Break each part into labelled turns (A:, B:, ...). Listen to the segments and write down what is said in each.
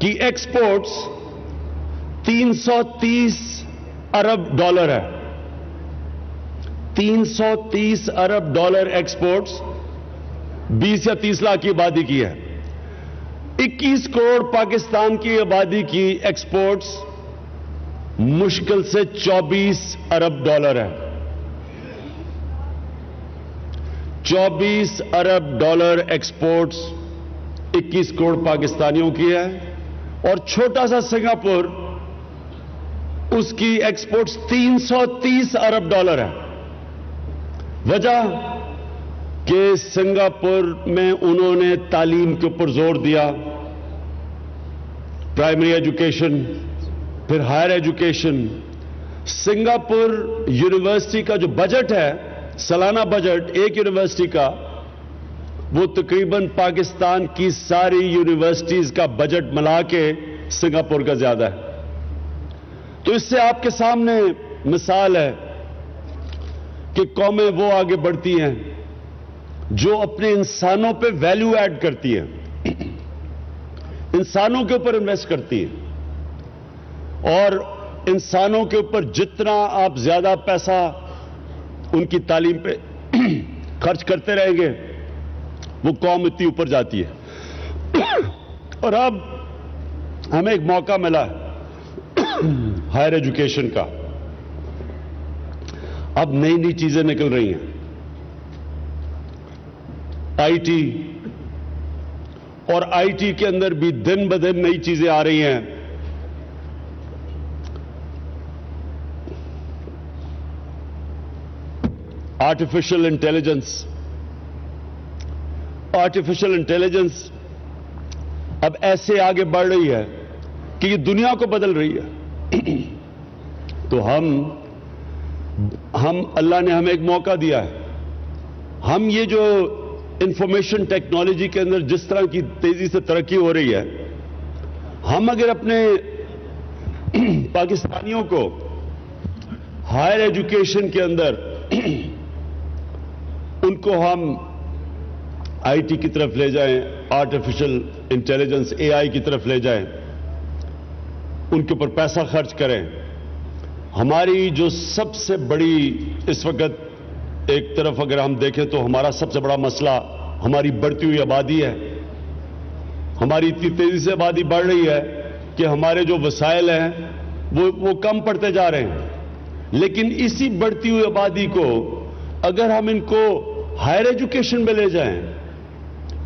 A: کی ایکسپورٹس $330 ارب ہے. 330 ارب ایکسپورٹس 20 یا 30 لاکھ کی آبادی کی ہے. 21 کروڑ پاکستان کی آبادی کی ایکسپورٹس مشکل سے $24 ارب ہے. $24 ارب ایکسپورٹس 21 کروڑ پاکستانیوں کی ہے. اور چھوٹا سا سنگاپور، اس کی ایکسپورٹس $330 ارب ہے. وجہ کہ سنگاپور میں انہوں نے تعلیم کے اوپر زور دیا، پرائمری ایجوکیشن، پھر ہائر ایجوکیشن. سنگاپور یونیورسٹی کا جو بجٹ ہے، سالانہ بجٹ ایک یونیورسٹی کا، وہ تقریباً پاکستان کی ساری یونیورسٹیز کا بجٹ ملا کے سنگاپور کا زیادہ ہے. تو اس سے آپ کے سامنے مثال ہے کہ قومیں وہ آگے بڑھتی ہیں جو اپنے انسانوں پہ ویلیو ایڈ کرتی ہیں، انسانوں کے اوپر انویسٹ کرتی ہیں. اور انسانوں کے اوپر جتنا آپ زیادہ پیسہ ان کی تعلیم پہ خرچ کرتے رہیں گے، وہ قوم اتنی اوپر جاتی ہے. اور اب ہمیں ایک موقع ملا ہائر ایجوکیشن کا. اب نئی چیزیں نکل رہی ہیں، آئی ٹی، اور آئی ٹی کے اندر بھی دن بدن نئی چیزیں آ رہی ہیں. آرٹیفیشل انٹیلیجنس اب ایسے آگے بڑھ رہی ہے کہ یہ دنیا کو بدل رہی ہے. تو ہم اللہ نے ہمیں ایک موقع دیا ہے. ہم یہ جو انفارمیشن ٹیکنالوجی کے اندر جس طرح کی تیزی سے ترقی ہو رہی ہے، ہم اگر اپنے پاکستانیوں کو ہائر ایجوکیشن کے اندر ان کو ہم آئی ٹی کی طرف لے جائیں، آرٹیفیشل انٹیلیجنس اے آئی کی طرف لے جائیں، ان کے اوپر پیسہ خرچ کریں. ہماری جو سب سے بڑی اس وقت ایک طرف اگر ہم دیکھیں تو ہمارا سب سے بڑا مسئلہ ہماری بڑھتی ہوئی آبادی ہے. ہماری اتنی تیزی سے آبادی بڑھ رہی ہے کہ ہمارے جو وسائل ہیں وہ کم پڑتے جا رہے ہیں. لیکن اسی بڑھتی ہوئی آبادی کو اگر ہم ان کو ہائر ایجوکیشن میں لے جائیں،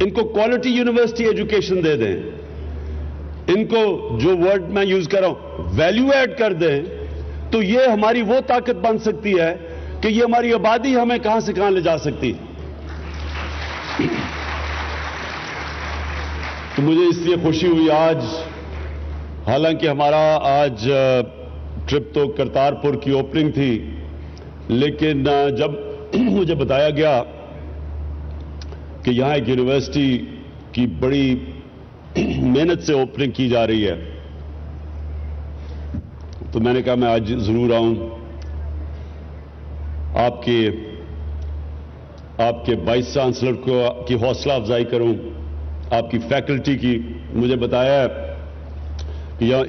A: ان کو کوالٹی یونیورسٹی ایجوکیشن دے دیں، ان کو جو ورڈ میں یوز کر رہا ہوں ویلیو ایڈ کر دیں، تو یہ ہماری وہ طاقت بن سکتی ہے کہ یہ ہماری آبادی ہمیں کہاں سے کہاں لے جا سکتی. تو مجھے اس لیے خوشی ہوئی آج، حالانکہ ہمارا آج ٹرپ تو کرتارپور کی اوپننگ تھی، لیکن جب مجھے بتایا گیا کہ یہاں ایک یونیورسٹی کی بڑی محنت سے اوپننگ کی جا رہی ہے، تو میں نے کہا میں آج ضرور آؤں، آپ کے وائس چانسلر کی حوصلہ افزائی کروں، آپ کی فیکلٹی کی. مجھے بتایا کہ یہاں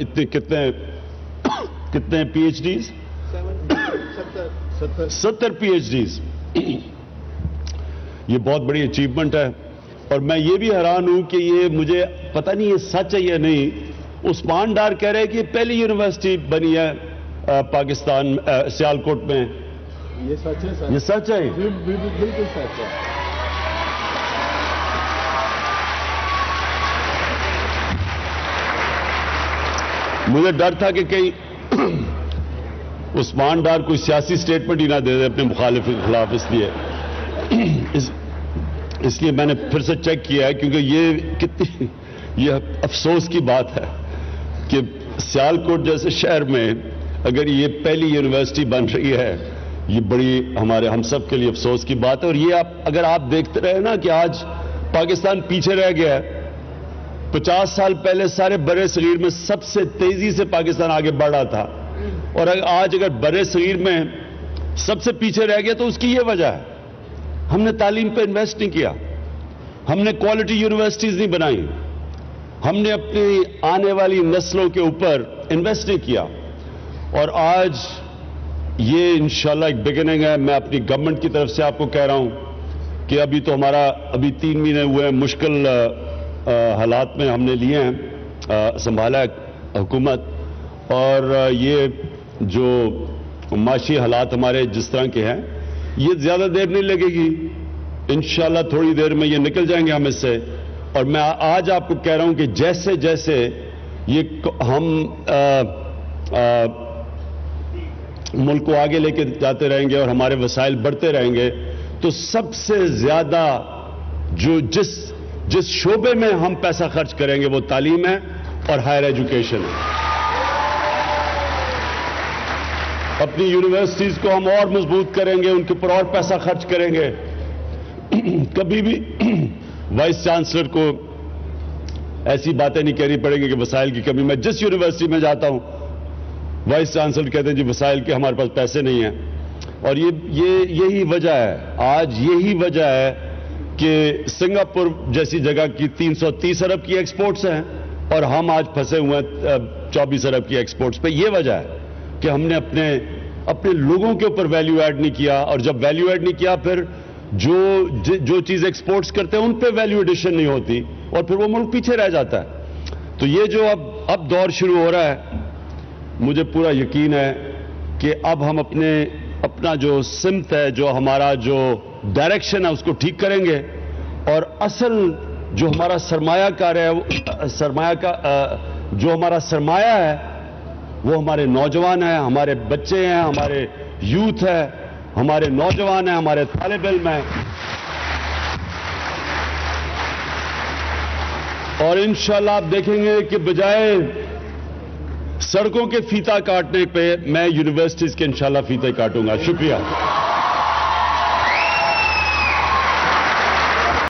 A: کتنے P H Ds, 70 P H Ds. یہ بہت بڑی اچیومنٹ ہے. اور میں یہ بھی حیران ہوں کہ یہ مجھے پتہ نہیں یہ سچ ہے یا نہیں، عثمان ڈار کہہ رہے کہ یہ پہلی یونیورسٹی بنی ہے پاکستان سیالکوٹ میں.
B: یہ سچ ہے سر،
A: یہ سچ ہے،
B: بالکل سچ ہے.
A: مجھے ڈر تھا کہ کہیں عثمان ڈار کوئی سیاسی سٹیٹمنٹ ہی نہ دے دے اپنے مخالف کے خلاف. اس لیے میں نے پھر سے چیک کیا ہے، کیونکہ یہ افسوس کی بات ہے کہ سیالکوٹ جیسے شہر میں اگر یہ پہلی یونیورسٹی بن رہی ہے، یہ بڑی ہم سب کے لیے افسوس کی بات ہے. اور یہ اگر آپ دیکھتے رہے نا کہ آج پاکستان پیچھے رہ گیا ہے. 50 سال پہلے سارے برے صغیر میں سب سے تیزی سے پاکستان آگے بڑھ رہا تھا، اور آج اگر برے صغیر میں سب سے پیچھے رہ گیا تو اس کی یہ وجہ ہے ہم نے تعلیم پہ انویسٹ نہیں کیا، ہم نے کوالٹی یونیورسٹیز نہیں بنائی، ہم نے اپنی آنے والی نسلوں کے اوپر انویسٹ نہیں کیا. اور آج یہ انشاءاللہ ایک بگننگ ہے. میں اپنی گورنمنٹ کی طرف سے آپ کو کہہ رہا ہوں کہ ابھی تو ہمارا 3 مہینے ہوئے ہیں, مشکل حالات میں ہم نے لیے ہیں, سنبھالا حکومت, اور یہ جو معاشی حالات ہمارے جس طرح کے ہیں, یہ زیادہ دیر نہیں لگے گی. انشاءاللہ تھوڑی دیر میں یہ نکل جائیں گے ہم اس سے. اور میں آج آپ کو کہہ رہا ہوں کہ جیسے جیسے یہ ہم ملک کو آگے لے کے جاتے رہیں گے اور ہمارے وسائل بڑھتے رہیں گے, تو سب سے زیادہ جو جس شعبے میں ہم پیسہ خرچ کریں گے وہ تعلیم ہے اور ہائر ایجوکیشن ہے. اپنی یونیورسٹیز کو ہم اور مضبوط کریں گے, ان کے اوپر اور پیسہ خرچ کریں گے. کبھی بھی وائس چانسلر کو ایسی باتیں نہیں کہنی پڑیں گی کہ وسائل کی کمی. میں جس یونیورسٹی میں جاتا ہوں وائس چانسلر کہتے ہیں جی وسائل کے ہمارے پاس پیسے نہیں ہیں. اور یہی وجہ ہے, آج یہی وجہ ہے کہ سنگاپور جیسی جگہ کی 330 ارب کی ایکسپورٹس ہیں اور ہم آج پھنسے ہوئے ہیں 24 ارب کی ایکسپورٹس پہ. یہ وجہ ہے کہ ہم نے اپنے لوگوں کے اوپر ویلیو ایڈ نہیں کیا, اور جب ویلیو ایڈ نہیں کیا پھر جو چیز ایکسپورٹس کرتے ہیں ان پہ ویلیو ایڈیشن نہیں ہوتی اور پھر وہ ملک پیچھے رہ جاتا ہے. تو یہ جو اب دور شروع ہو رہا ہے, مجھے پورا یقین ہے کہ اب ہم اپنا جو سمت ہے, جو ہمارا جو ڈائریکشن ہے اس کو ٹھیک کریں گے, اور اصل جو ہمارا سرمایہ کار ہے, جو ہمارا سرمایہ ہے وہ ہمارے نوجوان ہیں, ہمارے بچے ہیں, ہمارے یوتھ ہے, ہمارے نوجوان ہیں, ہمارے طالب علم ہیں. اور انشاءاللہ آپ دیکھیں گے کہ بجائے سڑکوں کے فیتا کاٹنے پہ میں یونیورسٹیز کے انشاءاللہ فیتے کاٹوں گا. شکریہ.